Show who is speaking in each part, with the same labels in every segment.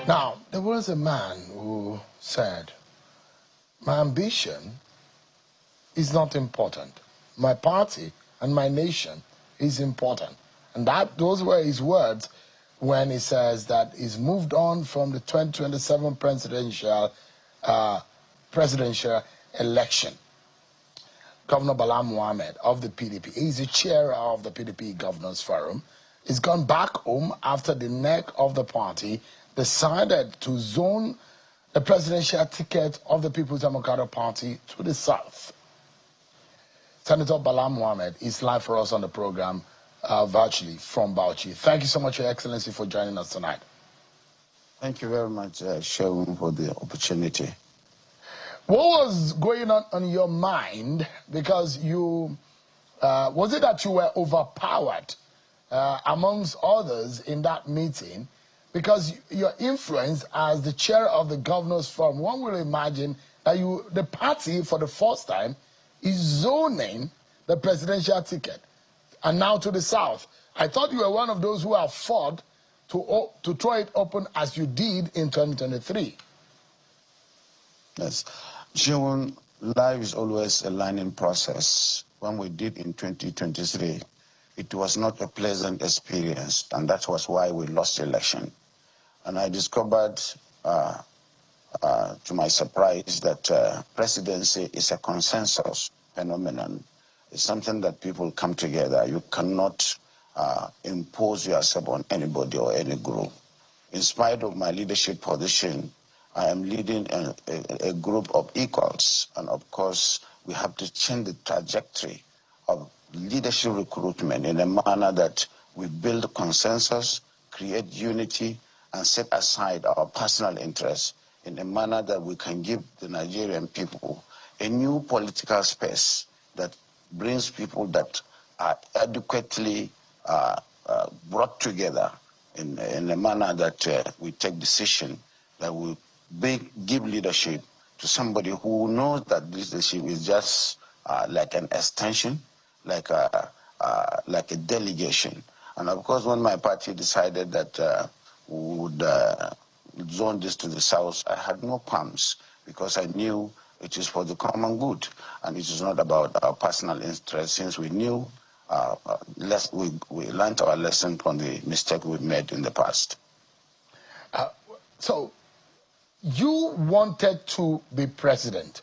Speaker 1: Now, there was a man who said, my ambition is not important. My party and my nation is important. And those were his words when he says that he's moved on from the 2027 presidential election. Governor Bala Mohammed of the PDP, he's the chair of the PDP Governors Forum, he's gone back home after the neck of the party decided to zone the presidential ticket of the People's Democratic Party to the south. Senator Bala Mohammed is live for us on the program virtually from Bauchi. Thank you so much, Your Excellency, for joining us tonight.
Speaker 2: Thank you very much, Sherwin, for the opportunity.
Speaker 1: What was going on your mind? Because you, was it that you were overpowered amongst others in that meeting? Because your influence as the chair of the Governors Forum, one will imagine that the party for the first time is zoning the presidential ticket, and now to the south. I thought you were one of those who have fought to throw it open as you did in 2023.
Speaker 2: Yes. Sherwin, life is always a learning process. When we did in 2023, it was not a pleasant experience, and that was why we lost the election. And I discovered, to my surprise, that presidency is a consensus phenomenon. It's something that people come together. You cannot impose yourself on anybody or any group. In spite of my leadership position, I am leading a group of equals. And of course, we have to change the trajectory of leadership recruitment in a manner that we build consensus, create unity, and set aside our personal interests in a manner that we can give the Nigerian people a new political space that brings people that are adequately brought together in a manner that we take decision that will give leadership to somebody who knows that this leadership is just like an extension, like a delegation. And of course, when my party decided that we would zone this to the south, I had no qualms because I knew it is for the common good and it is not about our personal interest, since we knew we learned our lesson from the mistake we made in the past.
Speaker 1: So you wanted to be president.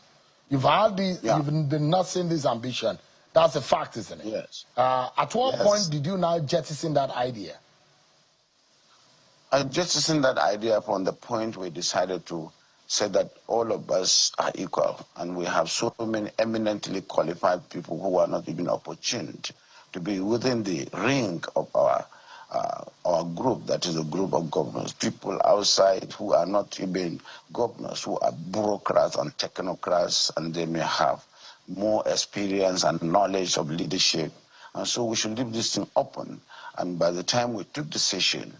Speaker 1: You've had you've been nursing this ambition. That's a fact, isn't it?
Speaker 2: Yes.
Speaker 1: At what point did you now jettison that idea?
Speaker 2: I jettisoned that idea from the point we decided to say that all of us are equal, and we have so many eminently qualified people who are not even opportune to be within the ring of our group, that is a group of governors, people outside who are not even governors, who are bureaucrats and technocrats, and they may have more experience and knowledge of leadership. And so we should leave this thing open. And by the time we took decision,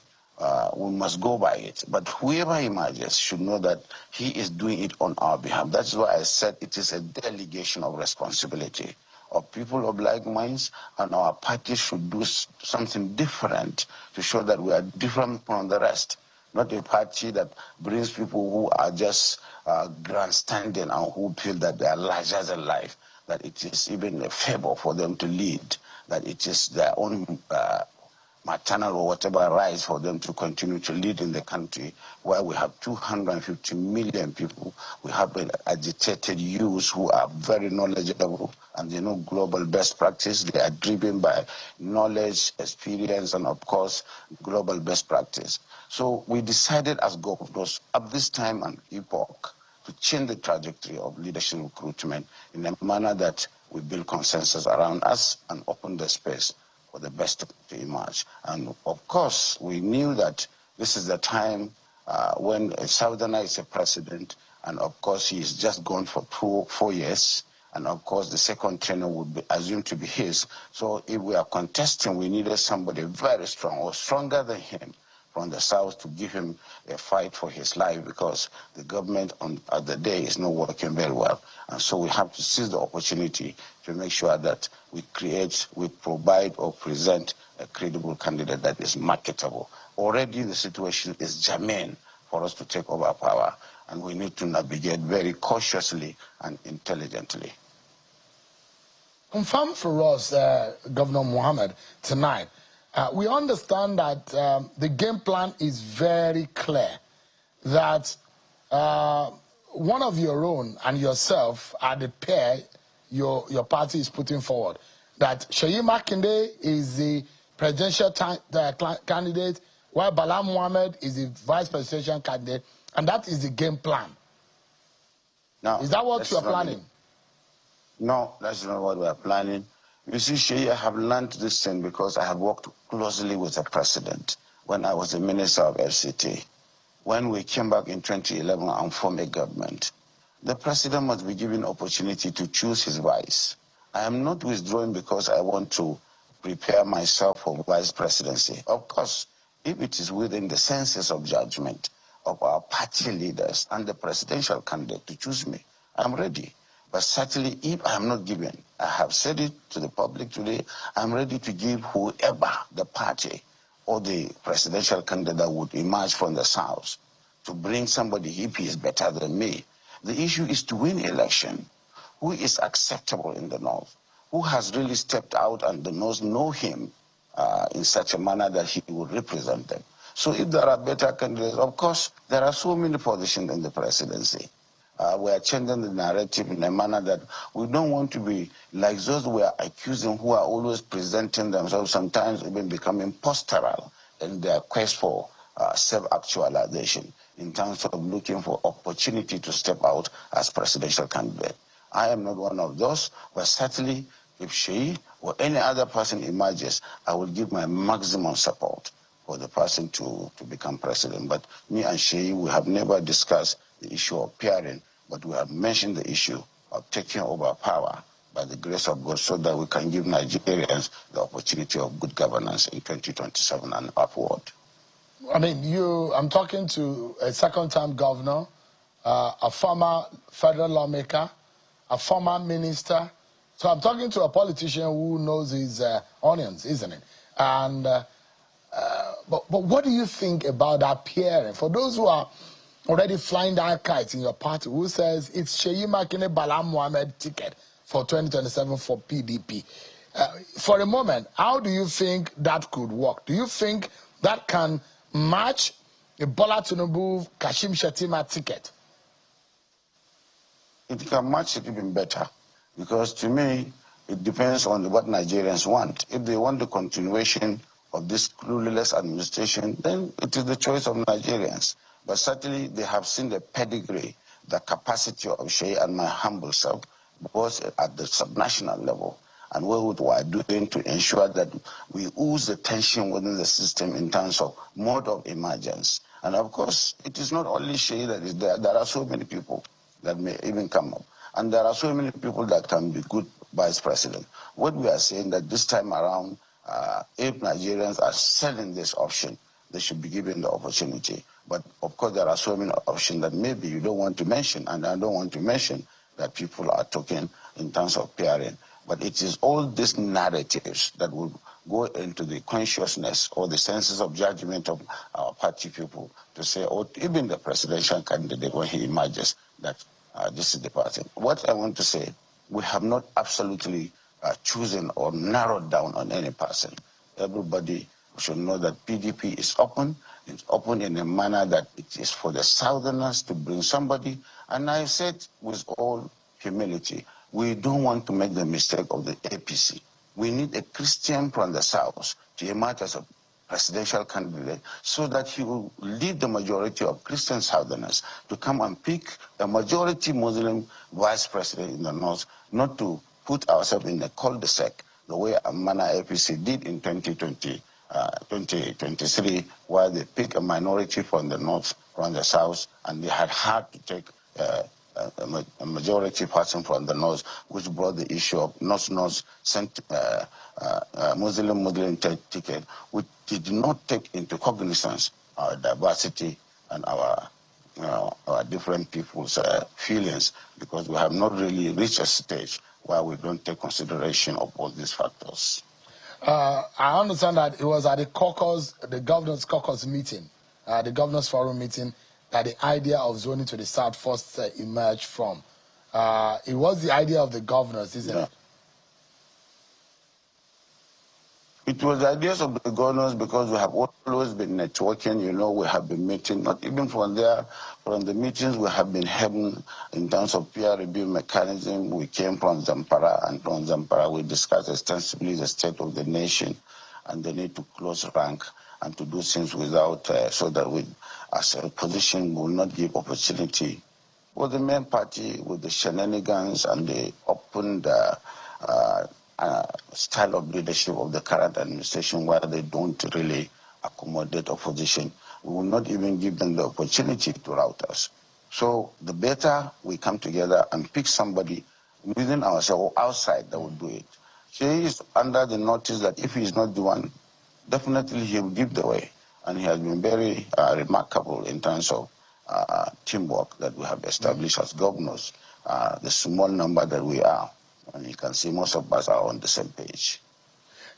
Speaker 2: we must go by it. But whoever emerges should know that he is doing it on our behalf. That's why I said it is a delegation of responsibility of people of like minds, and our party should do something different to show that we are different from the rest. Not a party that brings people who are just grandstanding and who feel that they are larger than life, that it is even a favor for them to lead, that it is their own maternal or whatever rights for them to continue to lead in the country, where we have 250 million people. We have agitated youths who are very knowledgeable and they know global best practice. They are driven by knowledge, experience, and of course, global best practice. So we decided as governors at this time and epoch to change the trajectory of leadership recruitment in a manner that we build consensus around us and open the space for the best to emerge. And of course, we knew that this is the time when a Southerner is a president, and of course, he is just gone for 4 years, and of course, the second tenure would be assumed to be his. So if we are contesting, we needed somebody very strong or stronger than him from the south to give him a fight for his life, because the government at the day is not working very well. And so we have to seize the opportunity to make sure that we provide or present a credible candidate that is marketable. Already the situation is germane for us to take over power, and we need to navigate very cautiously and intelligently.
Speaker 1: Confirm for us, Governor Mohammed, tonight. We understand that the game plan is very clear, that one of your own and yourself are the pair your party is putting forward. That Seyi Makinde is the presidential candidate, while Bala Mohammed is the vice presidential candidate, and that is the game plan.
Speaker 2: Now,
Speaker 1: is that what you are planning?
Speaker 2: No, that's not what we are planning. You see, Seyi, I have learned this thing because I have worked closely with the president when I was the minister of FCT. When we came back in 2011 and formed a government, the president must be given opportunity to choose his vice. I am not withdrawing because I want to prepare myself for vice presidency. Of course, if it is within the senses of judgment of our party leaders and the presidential candidate to choose me, I'm ready. But certainly, if I am not given, I have said it to the public today, I'm ready to give whoever the party or the presidential candidate that would emerge from the South to bring somebody if he is better than me. The issue is to win election. Who is acceptable in the North? Who has really stepped out and the North know him in such a manner that he will represent them? So if there are better candidates, of course, there are so many positions in the presidency. We are changing the narrative in a manner that we don't want to be like those we are accusing who are always presenting themselves, sometimes even becoming postural in their quest for self-actualization in terms of looking for opportunity to step out as presidential candidate. I am not one of those, but certainly if Seyi or any other person emerges, I will give my maximum support for the person to become president. But me and Seyi, we have never discussed the issue of pairing, but we have mentioned the issue of taking over power by the grace of God so that we can give Nigerians the opportunity of good governance in 2027 and upward.
Speaker 1: I mean, I'm talking to a second-time governor, a former federal lawmaker, a former minister. So I'm talking to a politician who knows his onions, isn't it? And but what do you think about that pairing? For those who are already flying that kite in your party, who says it's Seyi Makinde Bala Mohammed ticket for 2027 for PDP. For a moment, how do you think that could work? Do you think that can match the Bola Tinubu Kashim Shettima ticket?
Speaker 2: It can match it even better, because to me, it depends on what Nigerians want. If they want the continuation of this clueless administration, then it is the choice of Nigerians. But certainly, they have seen the pedigree, the capacity of Seyi and my humble self, both at the subnational level, and what we are doing to ensure that we ease the tension within the system in terms of mode of emergence. And of course, it is not only Seyi that is there. There are so many people that may even come up. And there are so many people that can be good vice president. What we are saying that this time around, if Nigerians are selling this option, they should be given the opportunity. But of course, there are so many options that maybe you don't want to mention, and I don't want to mention that people are talking in terms of pairing. But it is all these narratives that will go into the consciousness or the senses of judgment of our party people to say, or even the presidential candidate when he emerges, that this is the party. What I want to say, we have not absolutely chosen or narrowed down on any person. Everybody should know that PDP is open. It's open in a manner that it is for the Southerners to bring somebody. And I said with all humility, we don't want to make the mistake of the APC. We need a Christian from the South to emerge as a presidential candidate so that he will lead the majority of Christian Southerners to come and pick a majority Muslim vice president in the North, not to put ourselves in a cul-de-sac the way Amana APC did in 2023, where they picked a minority from the North, from the South, and they had to take a majority person from the North, which brought the issue of North-North Muslim ticket, which did not take into cognizance our diversity and our different people's feelings, because we have not really reached a stage where we don't take consideration of all these factors.
Speaker 1: I understand that it was at the caucus, the governors' caucus meeting, the governors' forum meeting, that the idea of zoning to the south first emerged from? It was the idea of the governors, isn't it?
Speaker 2: It was the ideas of the governors because we have always been networking, we have been meeting, not even from there, from the meetings we have been having in terms of peer review mechanism. We came from Zamfara, and from Zamfara we discussed extensively the state of the nation and the need to close rank and to do things without, so that we, as a position, will not give opportunity for the main party with the shenanigans and the open style of leadership of the current administration, where they don't really accommodate opposition. We will not even give them the opportunity to rout us. So the better we come together and pick somebody within ourselves or outside that will do it. He is under the notice that if he is not the one, definitely he will give the way. And he has been very remarkable in terms of teamwork that we have established as governors, the small number that we are. And you can see most of us are on the same page.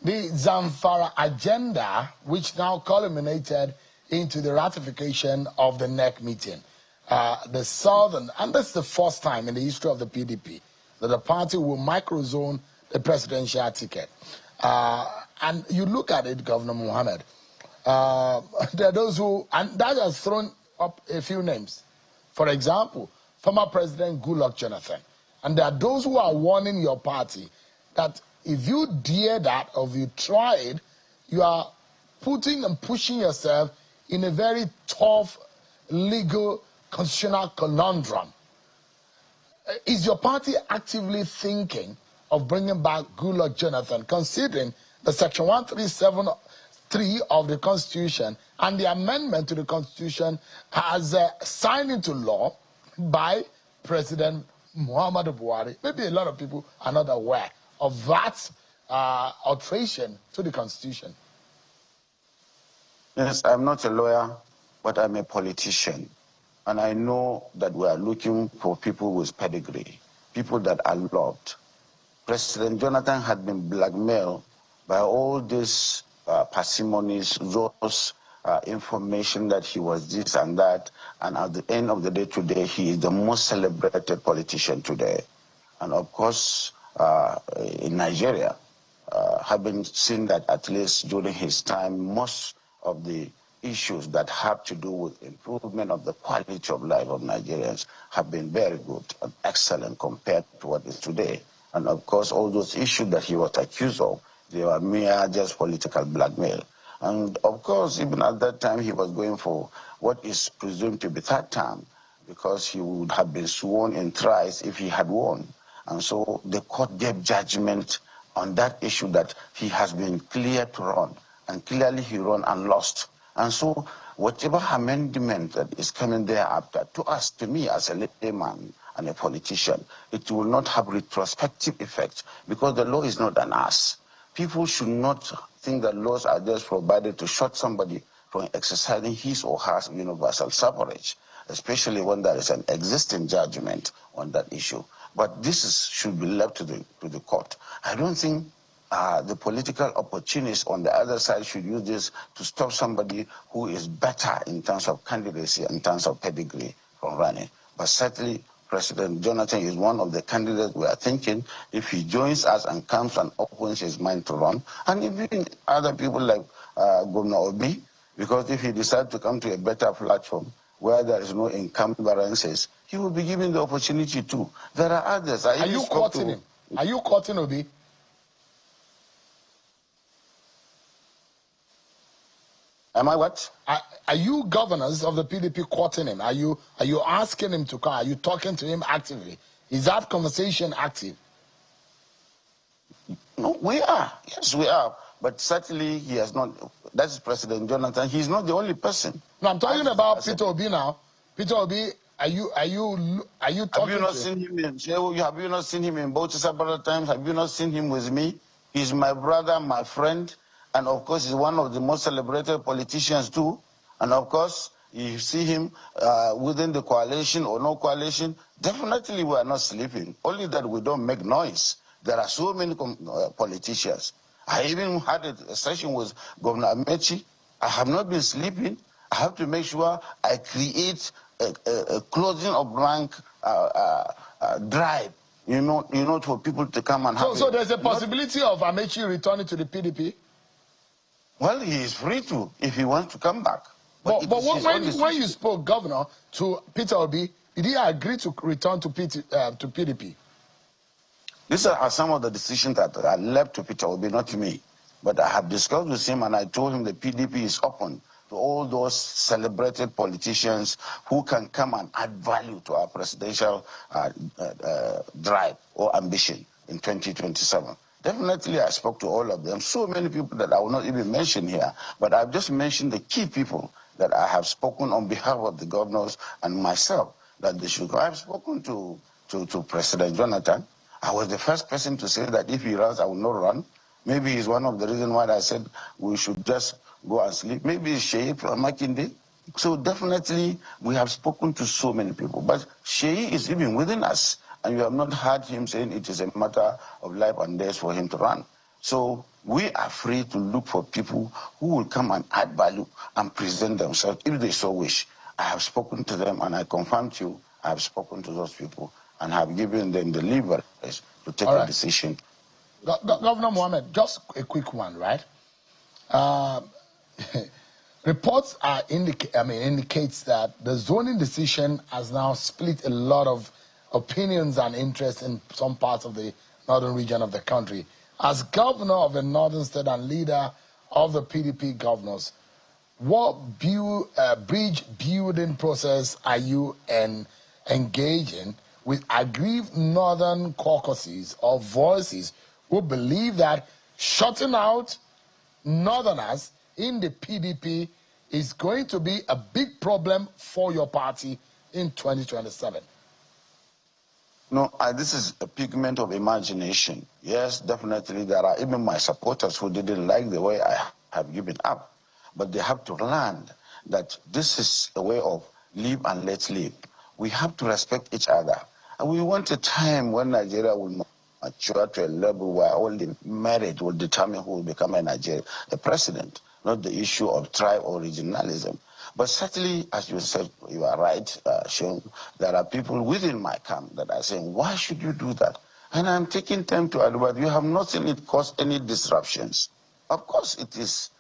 Speaker 1: The Zamfara agenda, which now culminated into the ratification of the NEC meeting, the Southern, and that's the first time in the history of the PDP that the party will microzone the presidential ticket. And you look at it, Governor Mohammed, there are those who, and that has thrown up a few names. For example, former President Goodluck Jonathan. And there are those who are warning your party that if you dare that or if you try it, you are putting and pushing yourself in a very tough legal constitutional conundrum. Is your party actively thinking of bringing back Goodluck Jonathan, considering the Section 137(3) of the Constitution and the amendment to the Constitution has signed into law by President Muhammad Buhari? Maybe a lot of people are not aware of that alteration to the Constitution.
Speaker 2: Yes, I'm not a lawyer, but I'm a politician. And I know that we are looking for people with pedigree, people that are loved. President Jonathan had been blackmailed by all these parsimonies, those information that he was this and that. And at the end of the day today, he is the most celebrated politician today. And of course, in Nigeria, having seen that at least during his time, most of the issues that have to do with improvement of the quality of life of Nigerians have been very good and excellent compared to what is today. And of course, all those issues that he was accused of, they were mere just political blackmail. And of course, even at that time, he was going for what is presumed to be third term, because he would have been sworn in thrice if he had won. And so the court gave judgment on that issue that he has been cleared to run. And clearly he ran and lost. And so whatever amendment that is coming thereafter, to us, to me as a layman and a politician, it will not have retrospective effect, because the law is not an ass. People should not think that laws are just provided to shut somebody from exercising his or her universal suffrage, especially when there is an existing judgment on that issue. But this should be left to the court. I don't think the political opportunists on the other side should use this to stop somebody who is better in terms of candidacy, in terms of pedigree from running. But certainly, President Jonathan is one of the candidates we are thinking if he joins us and comes and opens his mind to run. And even other people like Governor Obi, because if he decides to come to a better platform where there is no encumbrances, he will be given the opportunity too. There are others.
Speaker 1: Are you courting him? Are you courting Obi?
Speaker 2: Am I what?
Speaker 1: Are you governors of the PDP courting him? Are you asking him to come? Are you talking to him actively? Is that conversation active?
Speaker 2: No, we are. Yes, we are. But certainly he has not. That is President Jonathan. He's not the only person.
Speaker 1: No, I'm talking about Peter Obi now. Peter Obi, are you talking
Speaker 2: to him? Have you not seen him in Bauchi several times? Have you not seen him with me? He's my brother, my friend. And of course, he's one of the most celebrated politicians too. And of course, you see him within the coalition or no coalition, definitely we are not sleeping. Only that we don't make noise. There are so many politicians. I even had a session with Governor Amechi. I have not been sleeping. I have to make sure I create a closing of rank drive, for people to come and have
Speaker 1: So there's a possibility of Amechi returning to the PDP?
Speaker 2: Well, he is free to, if he wants to come back.
Speaker 1: But when you spoke, Governor, to Peter Obi, did he agree to return to PDP?
Speaker 2: These are some of the decisions that are left to Peter Obi, not to me. But I have discussed with him, and I told him the PDP is open to all those celebrated politicians who can come and add value to our presidential drive or ambition in 2027. Definitely, I spoke to all of them. So many people that I will not even mention here, but I've just mentioned the key people that I have spoken on behalf of the governors and myself that they should go. I've spoken to President Jonathan. I was the first person to say that if he runs, I will not run. Maybe it's one of the reasons why I said we should just go and sleep. Maybe it's Sheyi from Makinde. So definitely we have spoken to so many people. But Sheyi is even within us. And you have not heard him saying it is a matter of life and death for him to run. So we are free to look for people who will come and add value and present themselves if they so wish. I have spoken to them and I confirm to you, I have spoken to those people and have given them the leverage to take a decision.
Speaker 1: Governor Mohammed, just a quick one, right? Reports are indicates that the zoning decision has now split a lot of opinions and interests in some parts of the northern region of the country. As governor of the northern state and leader of the PDP governors, what bridge building process are you engaging with aggrieved northern caucuses or voices who believe that shutting out northerners in the PDP is going to be a big problem for your party in 2027?
Speaker 2: No, this is a pigment of imagination. Yes, definitely there are even my supporters who didn't like the way I have given up. But they have to learn that this is a way of live and let live. We have to respect each other. And we want a time when Nigeria will mature to a level where only merit will determine who will become a president, not the issue of tribe or regionalism. But certainly, as you said, you are right, Sean, there are people within my camp that are saying, why should you do that? And I'm taking time to advise, you have not seen it cause any disruptions. Of course, it is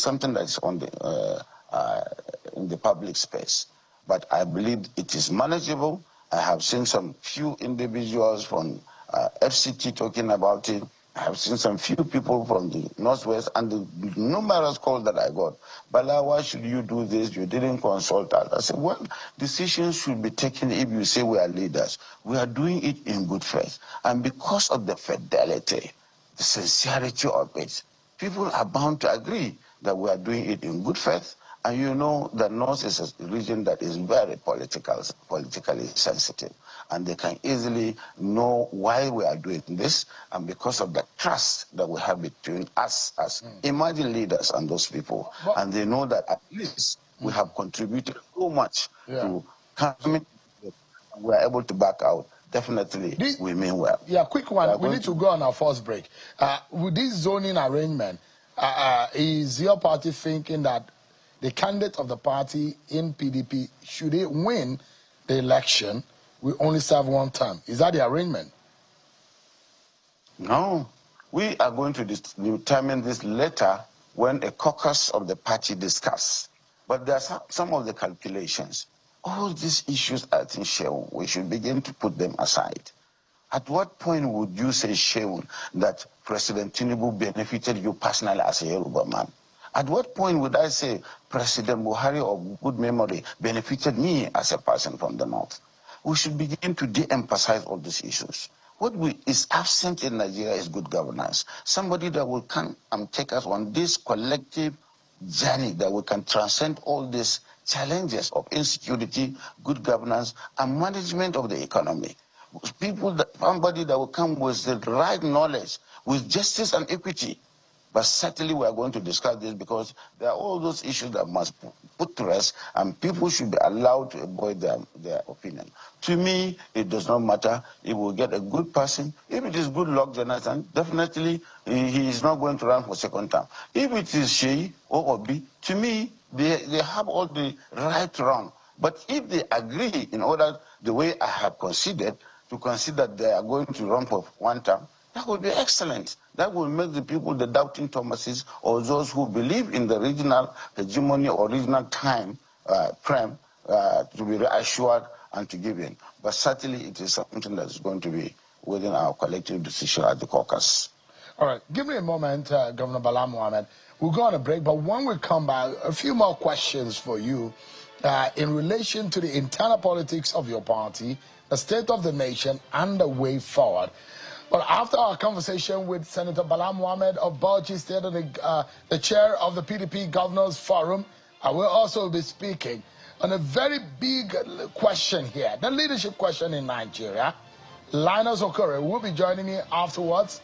Speaker 2: something that is on the, in the public space. But I believe it is manageable. I have seen some few individuals from FCT talking about it. I have seen some few people from the Northwest and the numerous calls that I got. Bala, why should you do this? You didn't consult us. I said, well, decisions should be taken if you say we are leaders. We are doing it in good faith. And because of the fidelity, the sincerity of it, people are bound to agree that we are doing it in good faith. And you know the North is a region that is very politically sensitive. And they can easily know why we are doing this, and because of the trust that we have between us as emerging leaders and those people. And they know that at least we have contributed so much to coming, we are able to back out. Definitely, we mean well.
Speaker 1: Yeah, quick one. We need to go on our first break. With this zoning arrangement, is your party thinking that the candidate of the party in PDP, should they win the election, will only serve one term? Is that the arrangement?
Speaker 2: No. We are going to determine this later when a caucus of the party discuss. But there are some of the calculations. All these issues, I think, Shehu, we should begin to put them aside. At what point would you say, Shehu, that President Tinubu benefited you personally as a Yoruba man? At what point would I say President Buhari of good memory benefited me as a person from the North? We should begin to de-emphasize all these issues. What is absent in Nigeria is good governance. Somebody that will come and take us on this collective journey that we can transcend all these challenges of insecurity, good governance, and management of the economy. Somebody that will come with the right knowledge, with justice and equity. But certainly we are going to discuss this because there are all those issues that must put to rest, and people should be allowed to avoid their opinion. To me, it does not matter if we get a good person. If it is good luck, Jonathan, definitely he is not going to run for second term. If it is Sheyi or Obi, to me, they have all the right to run. But if they agree, in order, the way I have considered, to consider they are going to run for one term, that would be excellent. That will make the people, the doubting Thomases, or those who believe in the regional hegemony or regional time frame, to be reassured and to give in. But certainly it is something that is going to be within our collective decision at the caucus.
Speaker 1: All right, give me a moment, Governor Bala Mohammed. We'll go on a break, but when we come back, a few more questions for you in relation to the internal politics of your party, the state of the nation, and the way forward. But after our conversation with Senator Bala Mohammed of Bauchi State, the chair of the PDP Governors Forum, I will also be speaking on a very big question here, the leadership question in Nigeria. Linus Okore will be joining me afterwards.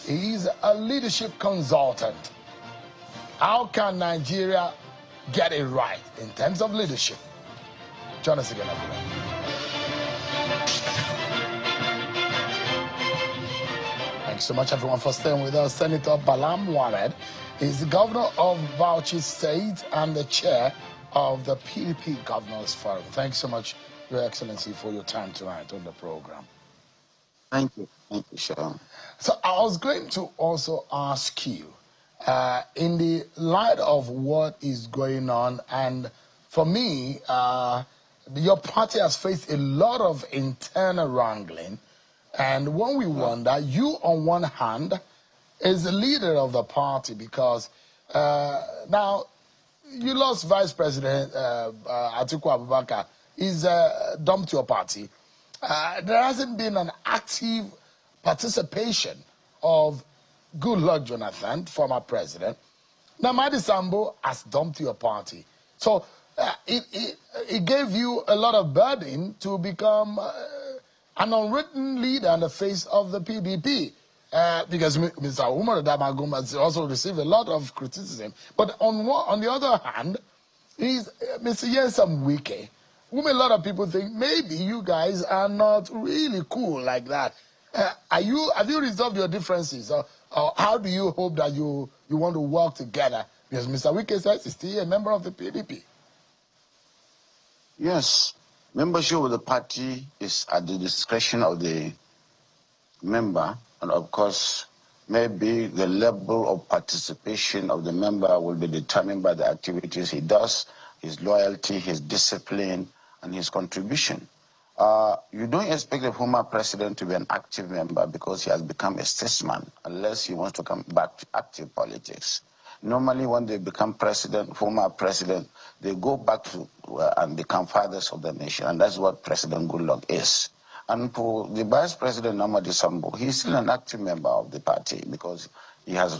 Speaker 1: He's a leadership consultant. How can Nigeria get it right in terms of leadership? Join us again, everyone. Thanks so much, everyone, for staying with us. Senator Bala Mohammed is the governor of Bauchi State and the chair of the PDP Governors Forum. Thanks so much, Your Excellency, for your time tonight on the program.
Speaker 2: Thank you, Sean.
Speaker 1: So I was going to also ask you, in the light of what is going on, and for me, your party has faced a lot of internal wrangling, and when we wonder, you on one hand is the leader of the party because now you lost Vice President Atiku Abubakar. He's dumped your party. There hasn't been an active participation of Goodluck Jonathan, former president. Now, Madi Sambo has dumped your party. So it gave you a lot of burden to become an unwritten leader in the face of the PDP. Because Mr. Umar Damagum has also received a lot of criticism. But on the other hand, he's Mr. Yensam Wike, whom a lot of people think maybe you guys are not really cool like that. Have you resolved your differences? Or how do you hope that you want to work together? Because Mr. Wike says he's still a member of the PDP.
Speaker 2: Yes, membership of the party is at the discretion of the member, and of course, maybe the level of participation of the member will be determined by the activities he does, his loyalty, his discipline, and his contribution. You don't expect a former president to be an active member because he has become a statesman, unless he wants to come back to active politics. Normally, when they become president, former president, they go back to and become fathers of the nation, and that's what President Goodluck is. And for the Vice President Namadi Sambo, he's still an active member of the party because he has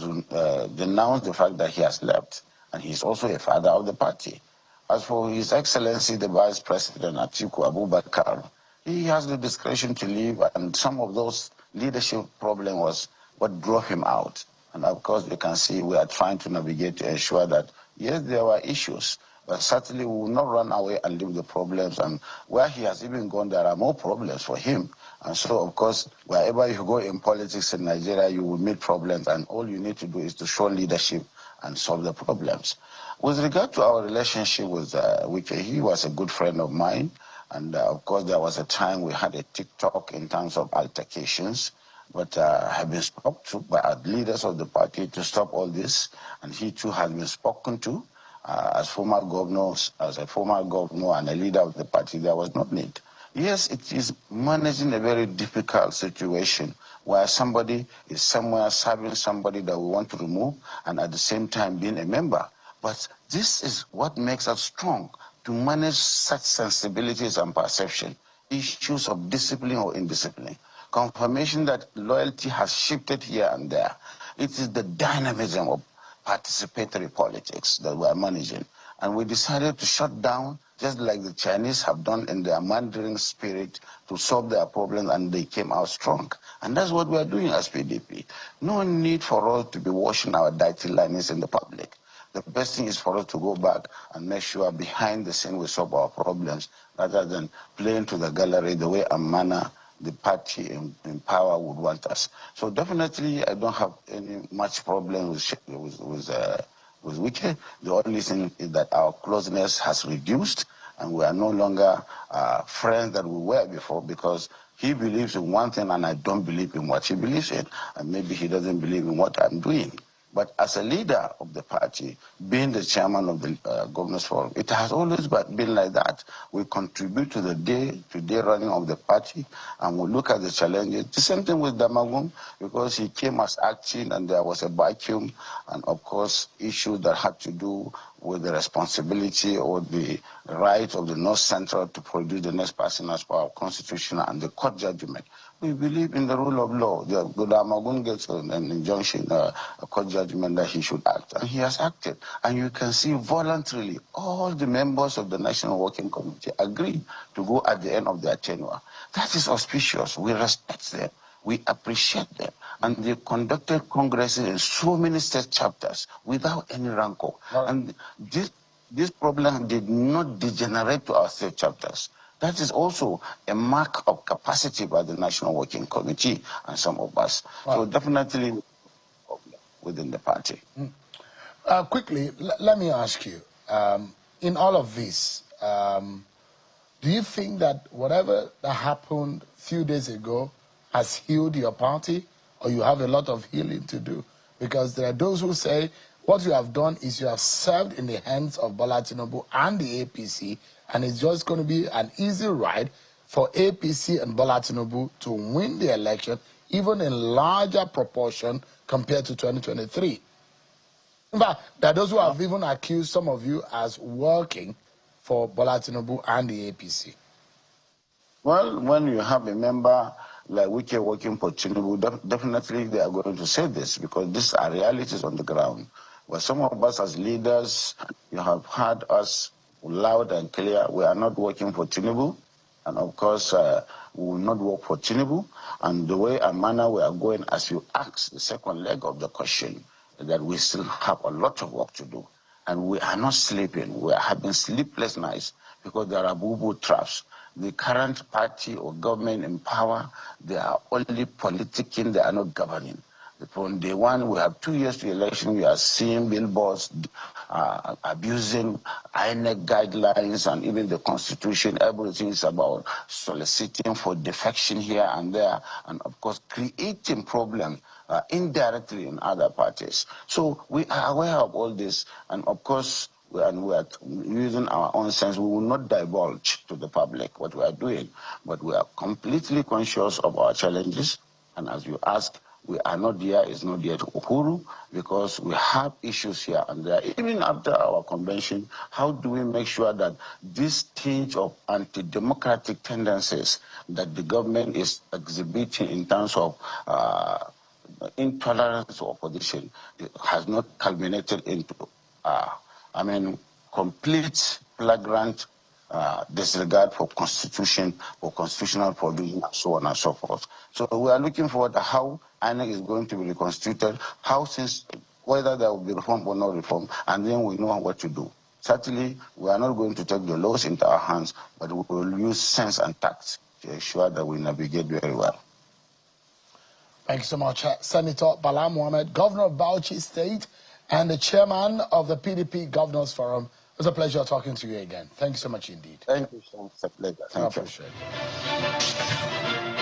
Speaker 2: denounced the fact that he has left, and he's also a father of the party. As for His Excellency, the Vice President Atiku Abubakar, he has the discretion to leave, and some of those leadership problems was what drove him out. And of course, you can see we are trying to navigate to ensure that, yes, there were issues, but certainly we will not run away and leave the problems. And where he has even gone, there are more problems for him. And so, of course, wherever you go in politics in Nigeria, you will meet problems, and all you need to do is to show leadership and solve the problems. With regard to our relationship with Wike, he was a good friend of mine. And of course, there was a time we had a TikTok in terms of altercations. But have been spoken to by our leaders of the party to stop all this, and he too has been spoken to. As a former governor and a leader of the party, there was no need. Yes, it is managing a very difficult situation where somebody is somewhere serving somebody that we want to remove, and at the same time being a member. But this is what makes us strong, to manage such sensibilities and perception, issues of discipline or indiscipline. Confirmation that loyalty has shifted here and there. It is the dynamism of participatory politics that we are managing. And we decided to shut down, just like the Chinese have done in their Mandarin spirit, to solve their problems, and they came out strong. And that's what we are doing as PDP. No need for us to be washing our dirty linings in the public. The best thing is for us to go back and make sure behind the scene we solve our problems, rather than playing to the gallery the way and manner the party in power would want us. So definitely, I don't have any much problem with Wike. The only thing is that our closeness has reduced, and we are no longer friends that we were before, because he believes in one thing and I don't believe in what he believes in, and maybe he doesn't believe in what I'm doing. But as a leader of the party, being the chairman of the Governors Forum, it has always been like that. We contribute to the day-to-day running of the party, and we look at the challenges. The same thing with Damagum, because he came as acting and there was a vacuum, and of course, issues that had to do with the responsibility or the right of the North Central to produce the next person as per our constitution and the court judgment. We believe in the rule of law. The Damagun gets an injunction, a court judgment that he should act, and he has acted. And you can see voluntarily all the members of the National Working Committee agree to go at the end of their tenure. That is auspicious. We respect them. We appreciate them. And they conducted congresses in so many state chapters without any rancor. Right. And this problem did not degenerate to our state chapters. That is also a mark of capacity by the National Working Committee and some of us. Right. So definitely within the party.
Speaker 1: Quickly, let me ask you, in all of this, do you think that whatever that happened a few days ago has healed your party, or you have a lot of healing to do? Because there are those who say what you have done is you have served in the hands of Bola Tinubu and the APC, and it's just going to be an easy ride for APC and Bola Tinubu to win the election, even in larger proportion compared to 2023. In fact, there are those who have even accused some of you as working for Bola Tinubu and the APC.
Speaker 2: Well, when you have a member like Wike working for Tinubu, definitely they are going to say this, because these are realities on the ground. Well, some of us as leaders, you have heard us loud and clear, we are not working for Tinubu, and of course, we will not work for Tinubu. And the way and manner we are going, as you ask the second leg of the question, that we still have a lot of work to do. And we are not sleeping. We are having sleepless nights because there are boo-boo traps. The current party or government in power, they are only politicking, they are not governing. From day one, we have 2 years to election, we are seeing billboards abusing INEC guidelines and even the Constitution. Everything is about soliciting for defection here and there, and of course, creating problems indirectly in other parties. So we are aware of all this, and of course, we are using our own sense. We will not divulge to the public what we are doing, but we are completely conscious of our challenges. And as you ask, we are not there, it's not there to Uhuru, because we have issues here and there. Even after our convention, how do we make sure that this tinge of anti-democratic tendencies that the government is exhibiting in terms of intolerance to opposition has not culminated into complete flagrant disregard for constitution, for constitutional provision, and so on and so forth. So we are looking forward to how INEC is going to be reconstituted, whether there will be reform or no reform, and then we know what to do. Certainly, we are not going to take the laws into our hands, but we will use sense and tact to ensure that we navigate very well.
Speaker 1: Thank you so much, Senator Bala Mohammed, Governor of Bauchi State and the chairman of the PDP Governors Forum. It was a pleasure talking to you again. Thank you so much indeed.
Speaker 2: Thank you, Sean. It's a pleasure. Thank you.
Speaker 1: I appreciate it.